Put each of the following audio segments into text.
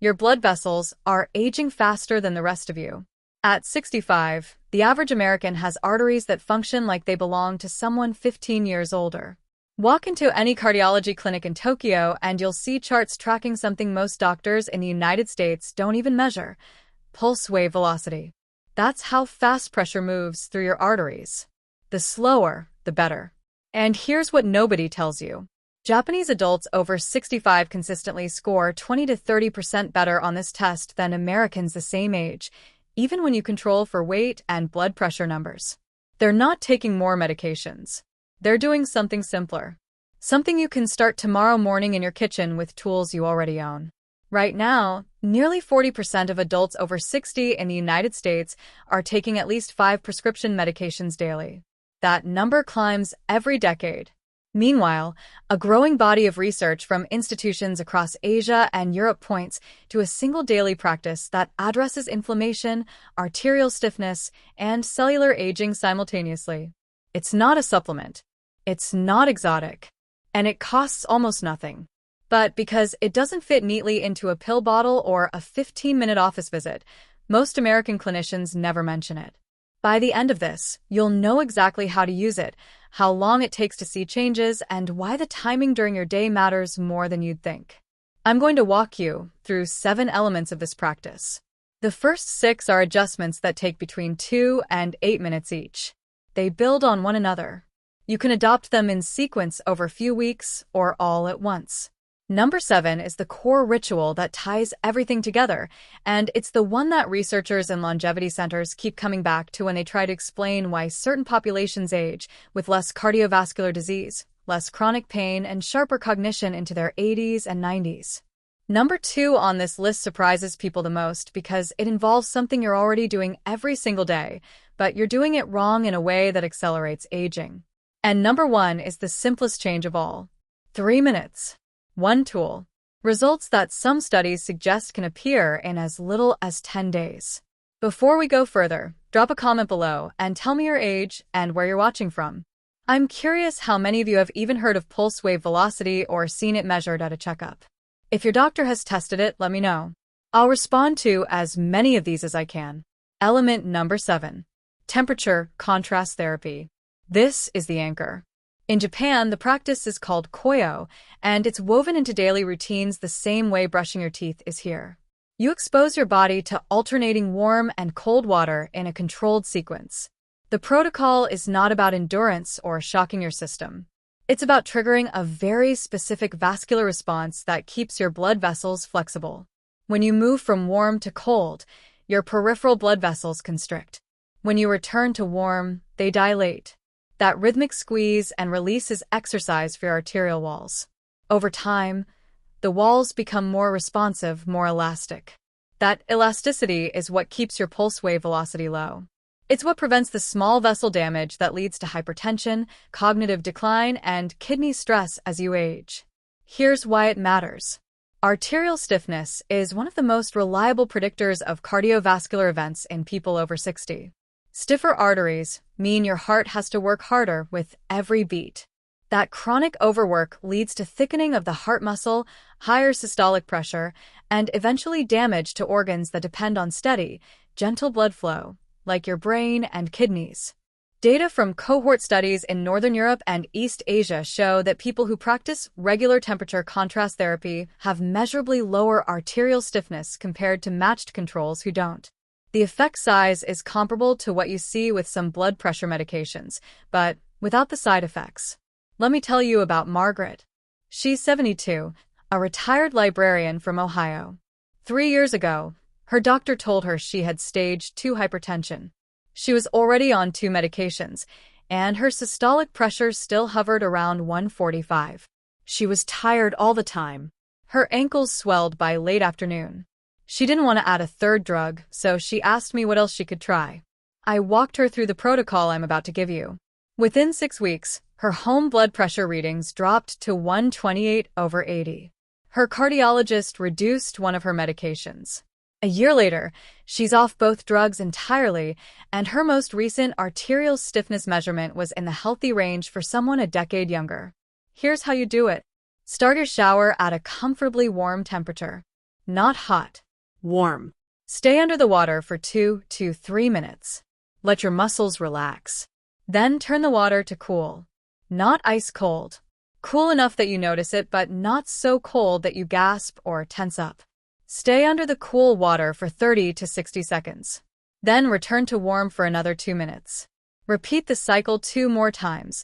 Your blood vessels are aging faster than the rest of you. At 65, the average American has arteries that function like they belong to someone 15 years older. Walk into any cardiology clinic in Tokyo and you'll see charts tracking something most doctors in the United States don't even measure: pulse wave velocity. That's how fast pressure moves through your arteries. The slower, the better. And here's what nobody tells you. Japanese adults over 65 consistently score 20 to 30% better on this test than Americans the same age, even when you control for weight and blood pressure numbers. They're not taking more medications. They're doing something simpler. Something you can start tomorrow morning in your kitchen with tools you already own. Right now, nearly 40% of adults over 60 in the United States are taking at least 5 prescription medications daily. That number climbs every decade. Meanwhile, a growing body of research from institutions across Asia and Europe points to a single daily practice that addresses inflammation, arterial stiffness, and cellular aging simultaneously. It's not a supplement. It's not exotic. And it costs almost nothing. But because it doesn't fit neatly into a pill bottle or a 15-minute office visit, most American clinicians never mention it. By the end of this, you'll know exactly how to use it, how long it takes to see changes, and why the timing during your day matters more than you'd think. I'm going to walk you through 7 elements of this practice. The first 6 are adjustments that take between 2 and 8 minutes each. They build on one another. You can adopt them in sequence over a few weeks or all at once. Number 7 is the core ritual that ties everything together, and it's the one that researchers and longevity centers keep coming back to when they try to explain why certain populations age with less cardiovascular disease, less chronic pain, and sharper cognition into their 80s and 90s. Number 2 on this list surprises people the most because it involves something you're already doing every single day, but you're doing it wrong in a way that accelerates aging. And number 1 is the simplest change of all. 3 minutes. One tool. Results that some studies suggest can appear in as little as 10 days. Before we go further, drop a comment below and tell me your age and where you're watching from. I'm curious how many of you have even heard of pulse wave velocity or seen it measured at a checkup. If your doctor has tested it, let me know. I'll respond to as many of these as I can. Element number 7. Temperature contrast therapy. This is the anchor. In Japan, the practice is called koyo, and it's woven into daily routines the same way brushing your teeth is here. You expose your body to alternating warm and cold water in a controlled sequence. The protocol is not about endurance or shocking your system. It's about triggering a very specific vascular response that keeps your blood vessels flexible. When you move from warm to cold, your peripheral blood vessels constrict. When you return to warm, they dilate. That rhythmic squeeze and release is exercise for your arterial walls. Over time, the walls become more responsive, more elastic. That elasticity is what keeps your pulse wave velocity low. It's what prevents the small vessel damage that leads to hypertension, cognitive decline, and kidney stress as you age. Here's why it matters. Arterial stiffness is one of the most reliable predictors of cardiovascular events in people over 60. Stiffer arteries mean your heart has to work harder with every beat. That chronic overwork leads to thickening of the heart muscle, higher systolic pressure, and eventually damage to organs that depend on steady, gentle blood flow, like your brain and kidneys. Data from cohort studies in Northern Europe and East Asia show that people who practice regular temperature contrast therapy have measurably lower arterial stiffness compared to matched controls who don't. The effect size is comparable to what you see with some blood pressure medications, but without the side effects. Let me tell you about Margaret. She's 72, a retired librarian from Ohio. 3 years ago, her doctor told her she had stage 2 hypertension. She was already on 2 medications, and her systolic pressure still hovered around 145. She was tired all the time. Her ankles swelled by late afternoon. She didn't want to add a 3rd drug, so she asked me what else she could try. I walked her through the protocol I'm about to give you. Within 6 weeks, her home blood pressure readings dropped to 128/80. Her cardiologist reduced one of her medications. A year later, she's off both drugs entirely, and her most recent arterial stiffness measurement was in the healthy range for someone a decade younger. Here's how you do it. Start your shower at a comfortably warm temperature. Not hot. Warm. Stay under the water for 2 to 3 minutes. Let your muscles relax. Then turn the water to cool. Not ice cold. Cool enough that you notice it, but not so cold that you gasp or tense up. Stay under the cool water for 30 to 60 seconds. Then return to warm for another 2 minutes. Repeat the cycle 2 more times,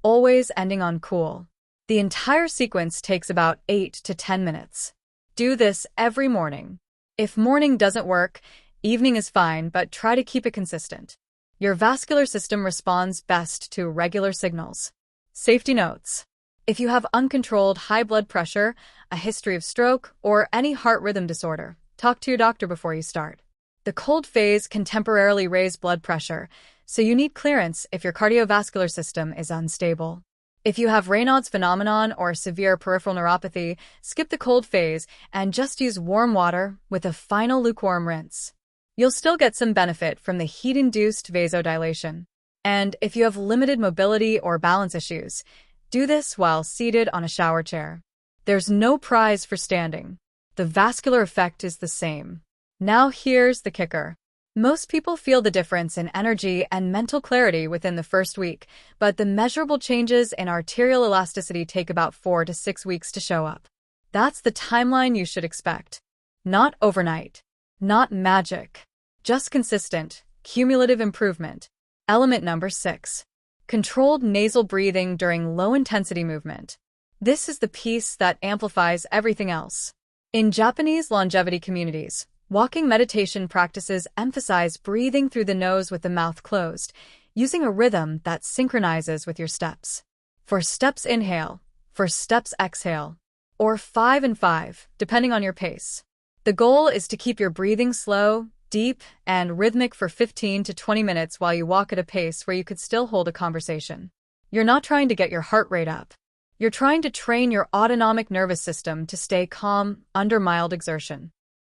always ending on cool. The entire sequence takes about 8 to 10 minutes. Do this every morning. If morning doesn't work, evening is fine, but try to keep it consistent. Your vascular system responds best to regular signals. Safety notes. If you have uncontrolled high blood pressure, a history of stroke, or any heart rhythm disorder, talk to your doctor before you start. The cold phase can temporarily raise blood pressure, so you need clearance if your cardiovascular system is unstable. If you have Raynaud's phenomenon or severe peripheral neuropathy, skip the cold phase and just use warm water with a final lukewarm rinse. You'll still get some benefit from the heat-induced vasodilation. And if you have limited mobility or balance issues, do this while seated on a shower chair. There's no prize for standing. The vascular effect is the same. Now here's the kicker. Most people feel the difference in energy and mental clarity within the first week, but the measurable changes in arterial elasticity take about 4 to 6 weeks to show up. That's the timeline you should expect. Not overnight. Not magic. Just consistent, cumulative improvement. Element number 6. Controlled nasal breathing during low-intensity movement. This is the piece that amplifies everything else. In Japanese longevity communities, walking meditation practices emphasize breathing through the nose with the mouth closed, using a rhythm that synchronizes with your steps. For steps inhale, for steps exhale, or 5 and 5, depending on your pace. The goal is to keep your breathing slow, deep, and rhythmic for 15 to 20 minutes while you walk at a pace where you could still hold a conversation. You're not trying to get your heart rate up. You're trying to train your autonomic nervous system to stay calm under mild exertion.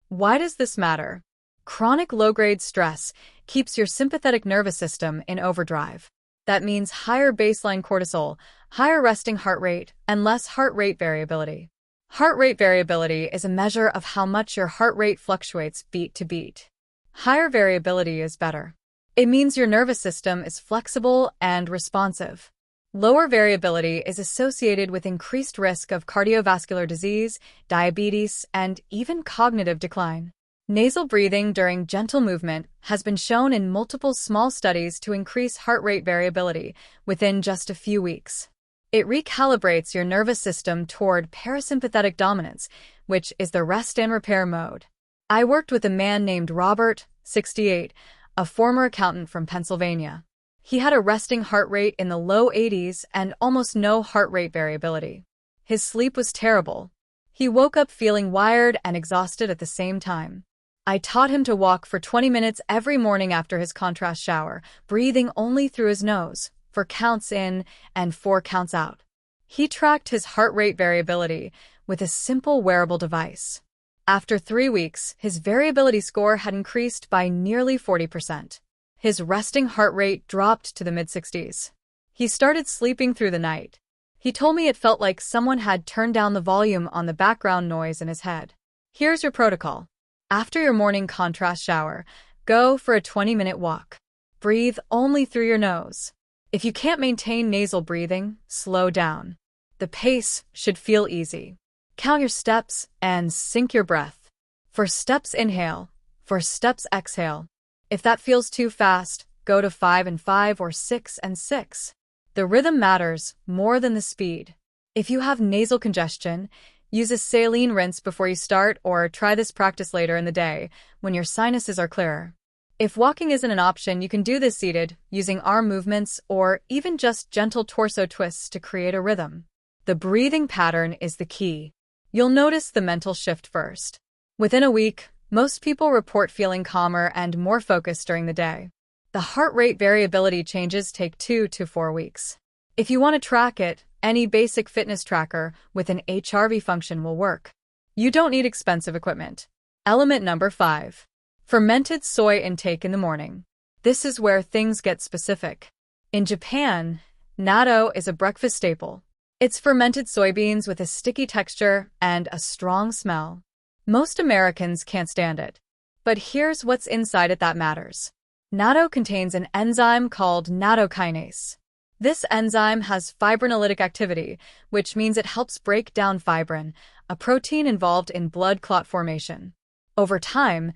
Why does this matter? Chronic low-grade stress keeps your sympathetic nervous system in overdrive. That means higher baseline cortisol, higher resting heart rate, and less heart rate variability. Heart rate variability is a measure of how much your heart rate fluctuates beat to beat. Higher variability is better. It means your nervous system is flexible and responsive. Lower variability is associated with increased risk of cardiovascular disease, diabetes, and even cognitive decline. Nasal breathing during gentle movement has been shown in multiple small studies to increase heart rate variability within just a few weeks. It recalibrates your nervous system toward parasympathetic dominance, which is the rest and repair mode. I worked with a man named Robert, 68, a former accountant from Pennsylvania. He had a resting heart rate in the low 80s and almost no heart rate variability. His sleep was terrible. He woke up feeling wired and exhausted at the same time. I taught him to walk for 20 minutes every morning after his contrast shower, breathing only through his nose, 4 counts in and 4 counts out. He tracked his heart rate variability with a simple wearable device. After 3 weeks, his variability score had increased by nearly 40%. His resting heart rate dropped to the mid-60s. He started sleeping through the night. He told me it felt like someone had turned down the volume on the background noise in his head. Here's your protocol. After your morning contrast shower, go for a 20-minute walk. Breathe only through your nose. If you can't maintain nasal breathing, slow down. The pace should feel easy. Count your steps and sync your breath. For steps inhale, for steps exhale. If that feels too fast, go to 5 and 5 or 6 and 6. The rhythm matters more than the speed. If you have nasal congestion, use a saline rinse before you start or try this practice later in the day when your sinuses are clearer. If walking isn't an option, you can do this seated, using arm movements or even just gentle torso twists to create a rhythm. The breathing pattern is the key. You'll notice the mental shift first. Within a week, most people report feeling calmer and more focused during the day. The heart rate variability changes take 2 to 4 weeks. If you want to track it, any basic fitness tracker with an HRV function will work. You don't need expensive equipment. Element number 5. Fermented soy intake in the morning. This is where things get specific. In Japan, natto is a breakfast staple. It's fermented soybeans with a sticky texture and a strong smell. Most Americans can't stand it. But here's what's inside it that matters. Natto contains an enzyme called nattokinase. This enzyme has fibrinolytic activity, which means it helps break down fibrin, a protein involved in blood clot formation. Over time,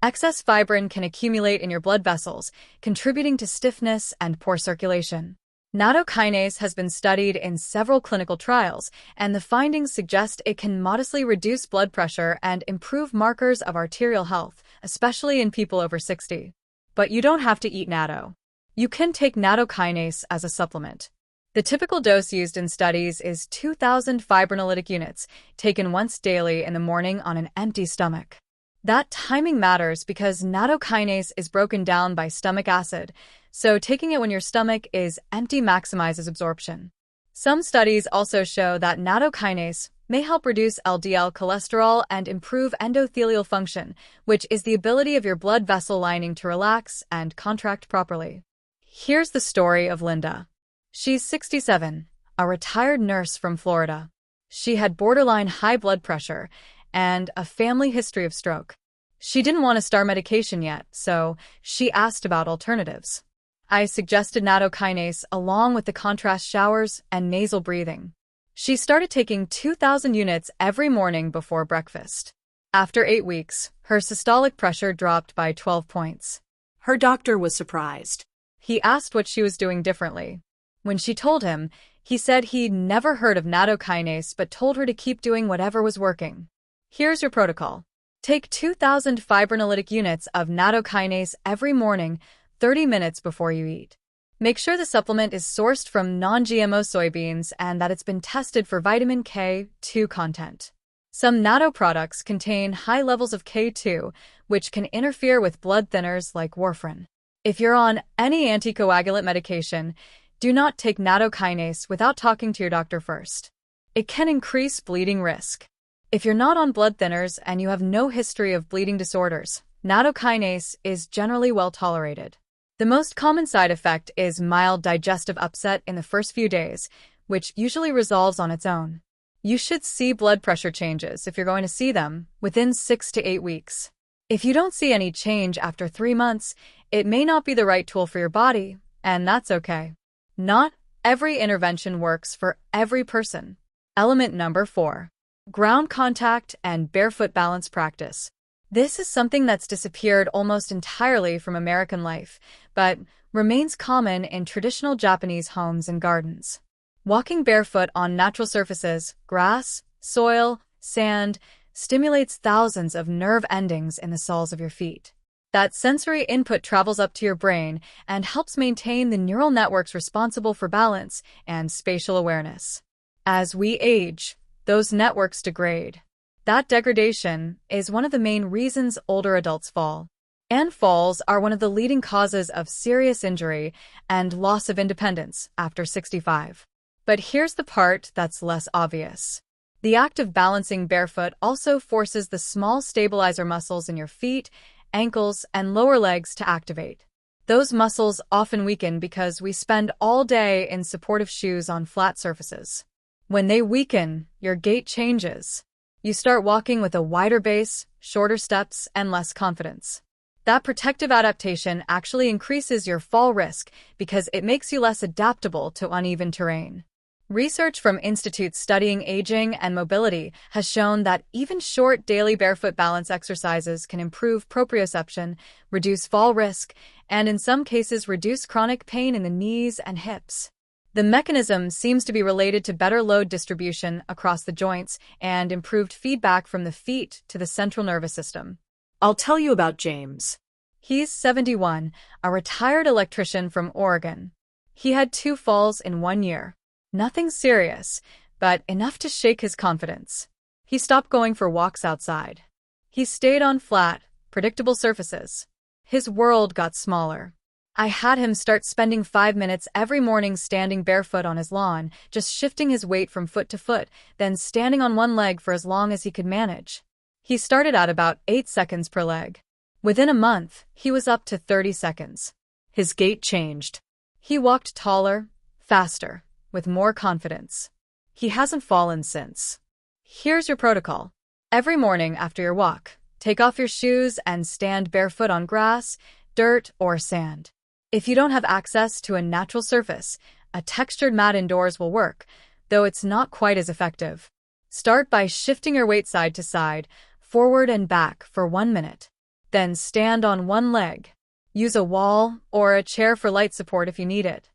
excess fibrin can accumulate in your blood vessels, contributing to stiffness and poor circulation. Nattokinase has been studied in several clinical trials, and the findings suggest it can modestly reduce blood pressure and improve markers of arterial health, especially in people over 60. But you don't have to eat natto. You can take nattokinase as a supplement. The typical dose used in studies is 2,000 fibrinolytic units, taken once daily in the morning on an empty stomach. That timing matters because nattokinase is broken down by stomach acid, so taking it when your stomach is empty maximizes absorption. Some studies also show that nattokinase may help reduce LDL cholesterol and improve endothelial function, which is the ability of your blood vessel lining to relax and contract properly. Here's the story of Linda. She's 67, a retired nurse from Florida. She had borderline high blood pressure and a family history of stroke. She didn't want to start medication yet, so she asked about alternatives. I suggested nattokinase along with the contrast showers and nasal breathing. She started taking 2,000 units every morning before breakfast. After 8 weeks, her systolic pressure dropped by 12 points. Her doctor was surprised. He asked what she was doing differently. When she told him, he said he'd never heard of nattokinase but told her to keep doing whatever was working. Here's your protocol. Take 2,000 fibrinolytic units of nattokinase every morning, 30 minutes before you eat. Make sure the supplement is sourced from non-GMO soybeans and that it's been tested for vitamin K2 content. Some natto products contain high levels of K2, which can interfere with blood thinners like warfarin. If you're on any anticoagulant medication, do not take nattokinase without talking to your doctor first. It can increase bleeding risk. If you're not on blood thinners and you have no history of bleeding disorders, nattokinase is generally well tolerated. The most common side effect is mild digestive upset in the first few days, which usually resolves on its own. You should see blood pressure changes if you're going to see them within 6 to 8 weeks. If you don't see any change after 3 months, it may not be the right tool for your body, and that's okay. Not every intervention works for every person. Element number 4. Ground contact and barefoot balance practice. This is something that's disappeared almost entirely from American life, but remains common in traditional Japanese homes and gardens. Walking barefoot on natural surfaces, grass, soil, sand, stimulates thousands of nerve endings in the soles of your feet. That sensory input travels up to your brain and helps maintain the neural networks responsible for balance and spatial awareness. As we age, those networks degrade. That degradation is one of the main reasons older adults fall. And falls are one of the leading causes of serious injury and loss of independence after 65. But here's the part that's less obvious. The act of balancing barefoot also forces the small stabilizer muscles in your feet, ankles, and lower legs to activate. Those muscles often weaken because we spend all day in supportive shoes on flat surfaces. When they weaken, your gait changes. You start walking with a wider base, shorter steps, and less confidence. That protective adaptation actually increases your fall risk because it makes you less adaptable to uneven terrain. Research from institutes studying aging and mobility has shown that even short daily barefoot balance exercises can improve proprioception, reduce fall risk, and in some cases reduce chronic pain in the knees and hips. The mechanism seems to be related to better load distribution across the joints and improved feedback from the feet to the central nervous system. I'll tell you about James. He's 71, a retired electrician from Oregon. He had 2 falls in 1 year. Nothing serious, but enough to shake his confidence. He stopped going for walks outside. He stayed on flat, predictable surfaces. His world got smaller. I had him start spending 5 minutes every morning standing barefoot on his lawn, just shifting his weight from foot to foot, then standing on one leg for as long as he could manage. He started at about 8 seconds per leg. Within a month, he was up to 30 seconds. His gait changed. He walked taller, faster, with more confidence. He hasn't fallen since. Here's your protocol. Every morning after your walk, take off your shoes and stand barefoot on grass, dirt, or sand. If you don't have access to a natural surface, a textured mat indoors will work, though it's not quite as effective. Start by shifting your weight side to side, forward and back for 1 minute. Then stand on one leg. Use a wall or a chair for light support if you need it.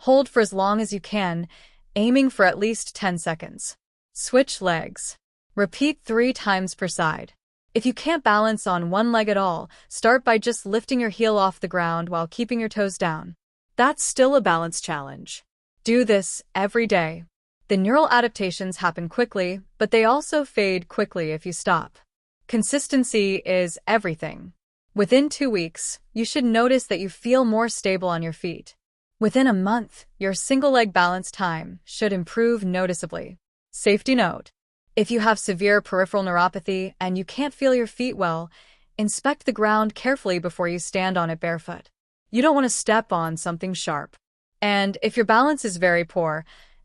Hold for as long as you can, aiming for at least 10 seconds. Switch legs. Repeat 3 times per side. If you can't balance on one leg at all, start by just lifting your heel off the ground while keeping your toes down. That's still a balance challenge. Do this every day. The neural adaptations happen quickly, but they also fade quickly if you stop. Consistency is everything. Within 2 weeks, you should notice that you feel more stable on your feet. Within a month, your single-leg balance time should improve noticeably. Safety note: if you have severe peripheral neuropathy and you can't feel your feet well, inspect the ground carefully before you stand on it barefoot. You don't want to step on something sharp. And if your balance is very poor,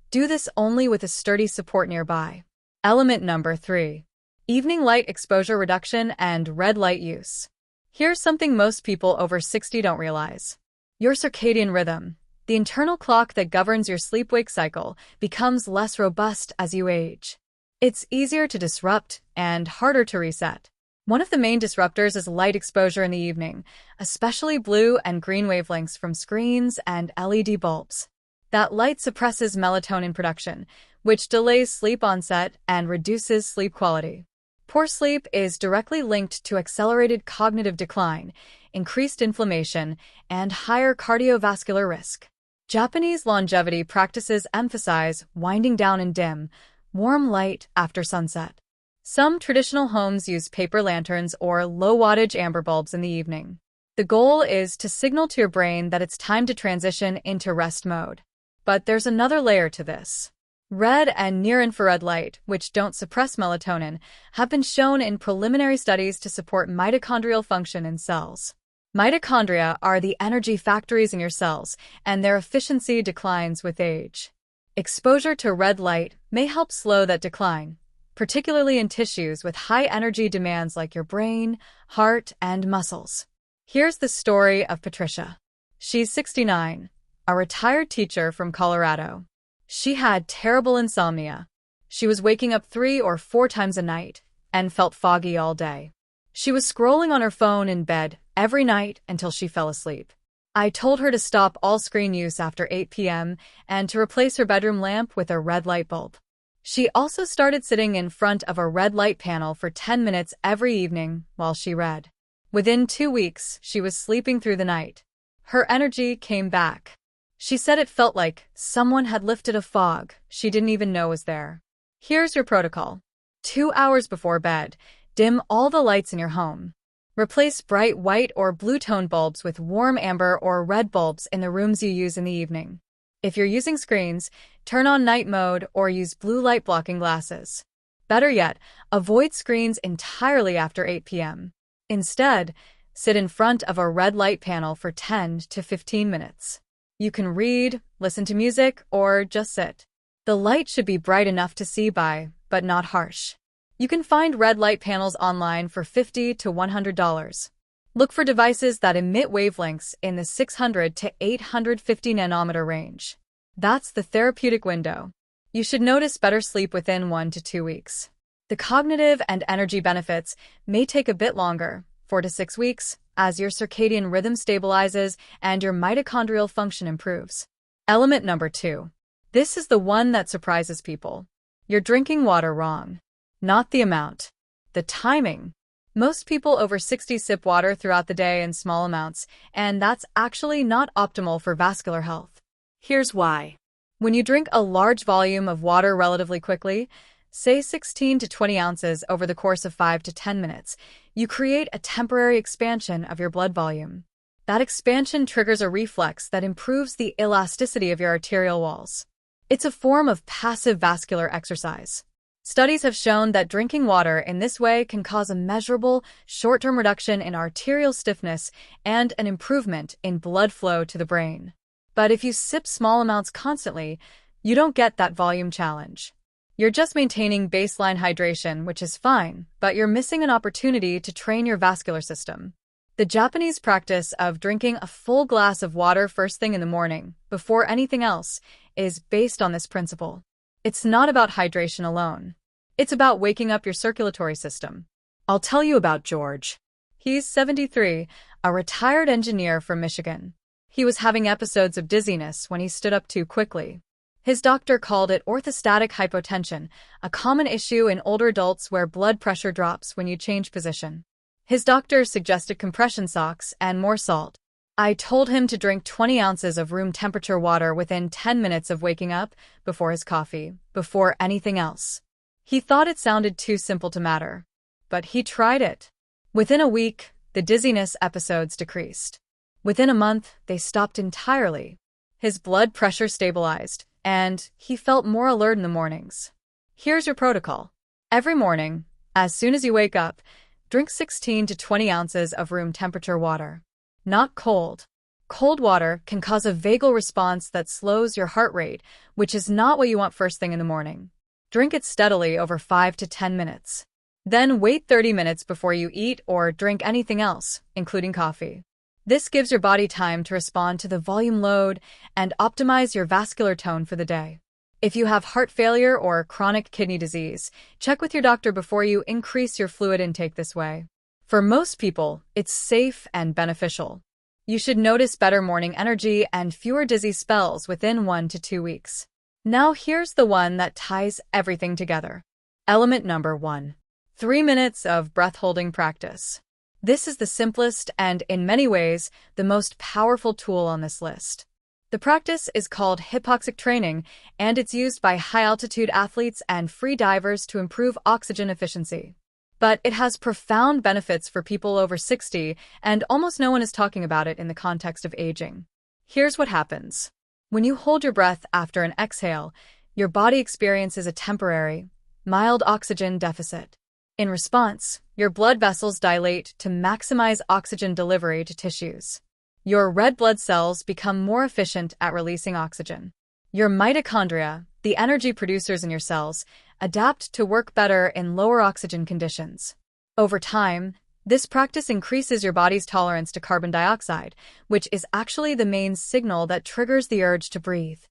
do this only with a sturdy support nearby. Element number 3. Evening light exposure reduction and red light use. Here's something most people over 60 don't realize. Your circadian rhythm, the internal clock that governs your sleep-wake cycle, becomes less robust as you age. It's easier to disrupt and harder to reset. One of the main disruptors is light exposure in the evening, especially blue and green wavelengths from screens and LED bulbs. That light suppresses melatonin production, which delays sleep onset and reduces sleep quality. Poor sleep is directly linked to accelerated cognitive decline, increased inflammation, and higher cardiovascular risk. Japanese longevity practices emphasize winding down in dim, warm light after sunset. Some traditional homes use paper lanterns or low-wattage amber bulbs in the evening. The goal is to signal to your brain that it's time to transition into rest mode. But there's another layer to this. Red and near-infrared light, which don't suppress melatonin, have been shown in preliminary studies to support mitochondrial function in cells. Mitochondria are the energy factories in your cells, and their efficiency declines with age. Exposure to red light may help slow that decline, particularly in tissues with high energy demands like your brain, heart, and muscles. Here's the story of Patricia. She's 69, a retired teacher from Colorado. She had terrible insomnia. She was waking up 3 or 4 times a night and felt foggy all day. She was scrolling on her phone in bed every night until she fell asleep. I told her to stop all screen use after 8 p.m. and to replace her bedroom lamp with a red light bulb. She also started sitting in front of a red light panel for 10 minutes every evening while she read. Within 2 weeks, she was sleeping through the night. Her energy came back. She said it felt like someone had lifted a fog she didn't even know was there. Here's your protocol. 2 hours before bed, dim all the lights in your home. Replace bright white or blue-tone bulbs with warm amber or red bulbs in the rooms you use in the evening. If you're using screens, turn on night mode or use blue light blocking glasses. Better yet, avoid screens entirely after 8 p.m. Instead, sit in front of a red light panel for 10 to 15 minutes. You can read, listen to music, or just sit. The light should be bright enough to see by, but not harsh. You can find red light panels online for $50 to $100. Look for devices that emit wavelengths in the 600 to 850 nanometer range. That's the therapeutic window. You should notice better sleep within 1 to 2 weeks. The cognitive and energy benefits may take a bit longer, 4 to 6 weeks, as your circadian rhythm stabilizes and your mitochondrial function improves. Element number 2. This is the one that surprises people. You're drinking water wrong. Not the amount. The timing. Most people over 60 sip water throughout the day in small amounts, and that's actually not optimal for vascular health. Here's why. When you drink a large volume of water relatively quickly, say 16 to 20 ounces over the course of 5 to 10 minutes, you create a temporary expansion of your blood volume. That expansion triggers a reflex that improves the elasticity of your arterial walls. It's a form of passive vascular exercise. Studies have shown that drinking water in this way can cause a measurable, short-term reduction in arterial stiffness and an improvement in blood flow to the brain. But if you sip small amounts constantly, you don't get that volume challenge. You're just maintaining baseline hydration, which is fine, but you're missing an opportunity to train your vascular system. The Japanese practice of drinking a full glass of water first thing in the morning, before anything else, is based on this principle. It's not about hydration alone. It's about waking up your circulatory system. I'll tell you about George. He's 73, a retired engineer from Michigan. He was having episodes of dizziness when he stood up too quickly. His doctor called it orthostatic hypotension, a common issue in older adults where blood pressure drops when you change position. His doctor suggested compression socks and more salt. I told him to drink 20 ounces of room temperature water within 10 minutes of waking up, before his coffee, before anything else. He thought it sounded too simple to matter. But he tried it. Within a week, the dizziness episodes decreased. Within a month, they stopped entirely. His blood pressure stabilized, and he felt more alert in the mornings. Here's your protocol. Every morning, as soon as you wake up, drink 16 to 20 ounces of room temperature water. Not cold. Cold water can cause a vagal response that slows your heart rate, which is not what you want first thing in the morning. Drink it steadily over 5 to 10 minutes. Then wait 30 minutes before you eat or drink anything else, including coffee. This gives your body time to respond to the volume load and optimize your vascular tone for the day. If you have heart failure or chronic kidney disease, check with your doctor before you increase your fluid intake this way. For most people, it's safe and beneficial. You should notice better morning energy and fewer dizzy spells within 1 to 2 weeks. Now here's the one that ties everything together. Element number 1. 3 minutes of breath-holding practice. This is the simplest and, in many ways, the most powerful tool on this list. The practice is called hypoxic training, and it's used by high-altitude athletes and free divers to improve oxygen efficiency. But it has profound benefits for people over 60, and almost no one is talking about it in the context of aging. Here's what happens. When you hold your breath after an exhale, your body experiences a temporary, mild oxygen deficit. In response, your blood vessels dilate to maximize oxygen delivery to tissues. Your red blood cells become more efficient at releasing oxygen. Your mitochondria, the energy producers in your cells, adapt to work better in lower oxygen conditions. Over time, this practice increases your body's tolerance to carbon dioxide, which is actually the main signal that triggers the urge to breathe.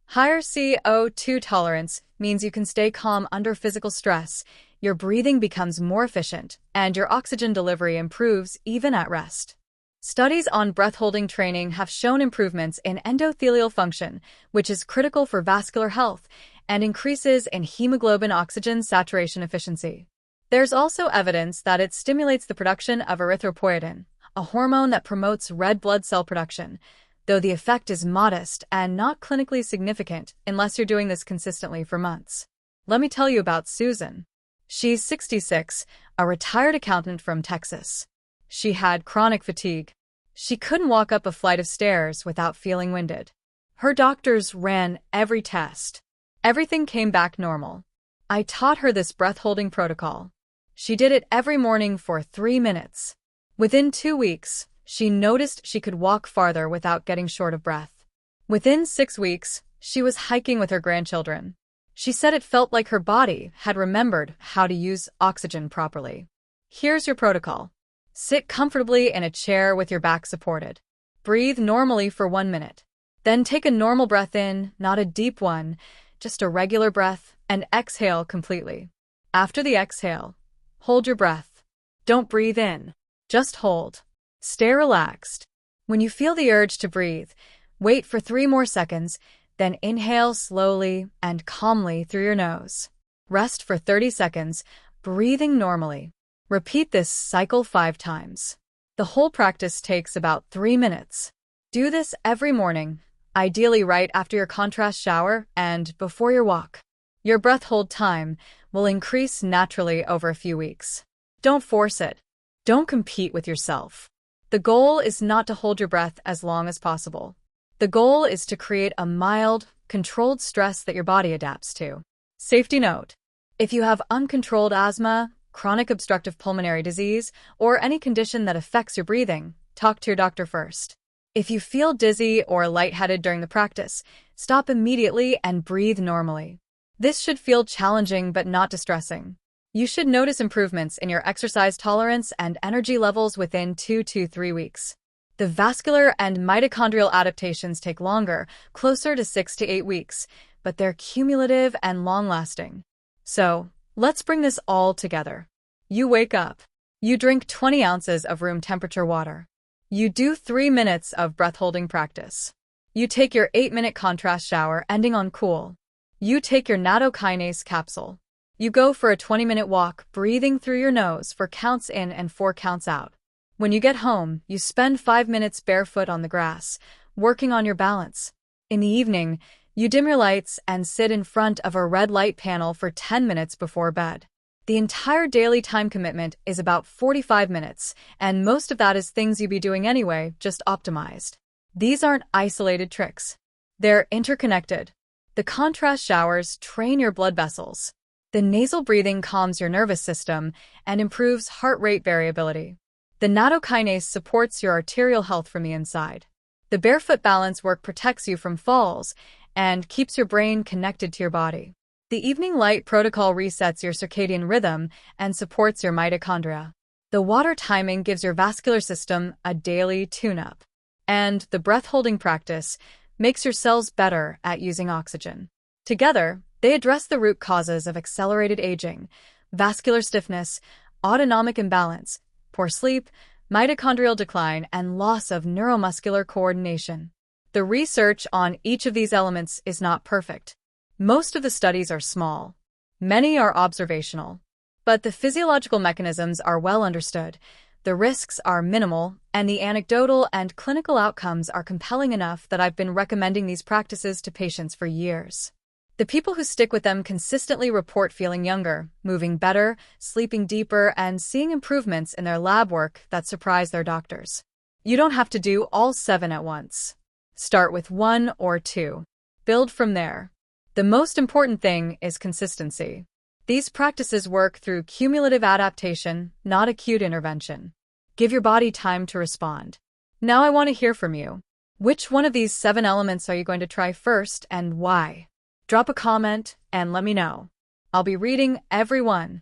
Higher CO2 tolerance means you can stay calm under physical stress, your breathing becomes more efficient, and your oxygen delivery improves even at rest. Studies on breath-holding training have shown improvements in endothelial function, which is critical for vascular health, and increases in hemoglobin oxygen saturation efficiency. There's also evidence that it stimulates the production of erythropoietin, a hormone that promotes red blood cell production, though the effect is modest and not clinically significant unless you're doing this consistently for months. Let me tell you about Susan. She's 66, a retired accountant from Texas. She had chronic fatigue. She couldn't walk up a flight of stairs without feeling winded. Her doctors ran every test. Everything came back normal. I taught her this breath-holding protocol. She did it every morning for 3 minutes. Within 2 weeks, she noticed she could walk farther without getting short of breath. Within 6 weeks, she was hiking with her grandchildren. She said it felt like her body had remembered how to use oxygen properly. Here's your protocol. Sit comfortably in a chair with your back supported. Breathe normally for 1 minute. Then take a normal breath in, not a deep one, just a regular breath, and exhale completely. After the exhale, hold your breath. Don't breathe in. Just hold. Stay relaxed. When you feel the urge to breathe, wait for 3 more seconds, then inhale slowly and calmly through your nose. Rest for 30 seconds, breathing normally. Repeat this cycle 5 times. The whole practice takes about 3 minutes. Do this every morning, ideally right after your contrast shower and before your walk. Your breath hold time will increase naturally over a few weeks. Don't force it. Don't compete with yourself. The goal is not to hold your breath as long as possible. The goal is to create a mild, controlled stress that your body adapts to. Safety note: if you have uncontrolled asthma, chronic obstructive pulmonary disease, or any condition that affects your breathing, talk to your doctor first. If you feel dizzy or lightheaded during the practice, stop immediately and breathe normally. This should feel challenging but not distressing. You should notice improvements in your exercise tolerance and energy levels within 2 to 3 weeks. The vascular and mitochondrial adaptations take longer, closer to 6 to 8 weeks, but they're cumulative and long-lasting. So, let's bring this all together. You wake up. You drink 20 ounces of room temperature water. You do 3 minutes of breath-holding practice. You take your 8-minute contrast shower ending on cool. You take your nattokinase capsule. You go for a 20-minute walk, breathing through your nose for counts in and 4 counts out. When you get home, you spend 5 minutes barefoot on the grass, working on your balance. In the evening, you dim your lights and sit in front of a red light panel for 10 minutes before bed. The entire daily time commitment is about 45 minutes, and most of that is things you'd be doing anyway, just optimized. These aren't isolated tricks. They're interconnected. The contrast showers train your blood vessels. The nasal breathing calms your nervous system and improves heart rate variability. The nattokinase supports your arterial health from the inside. The barefoot balance work protects you from falls and keeps your brain connected to your body. The evening light protocol resets your circadian rhythm and supports your mitochondria. The water timing gives your vascular system a daily tune-up. And the breath-holding practice makes your cells better at using oxygen. Together, they address the root causes of accelerated aging, vascular stiffness, autonomic imbalance, poor sleep, mitochondrial decline, and loss of neuromuscular coordination. The research on each of these elements is not perfect. Most of the studies are small. Many are observational. But the physiological mechanisms are well understood, the risks are minimal, and the anecdotal and clinical outcomes are compelling enough that I've been recommending these practices to patients for years. The people who stick with them consistently report feeling younger, moving better, sleeping deeper, and seeing improvements in their lab work that surprise their doctors. You don't have to do all 7 at once. Start with 1 or 2. Build from there. The most important thing is consistency. These practices work through cumulative adaptation, not acute intervention. Give your body time to respond. Now I want to hear from you. Which one of these 7 elements are you going to try first and why? Drop a comment and let me know. I'll be reading every one.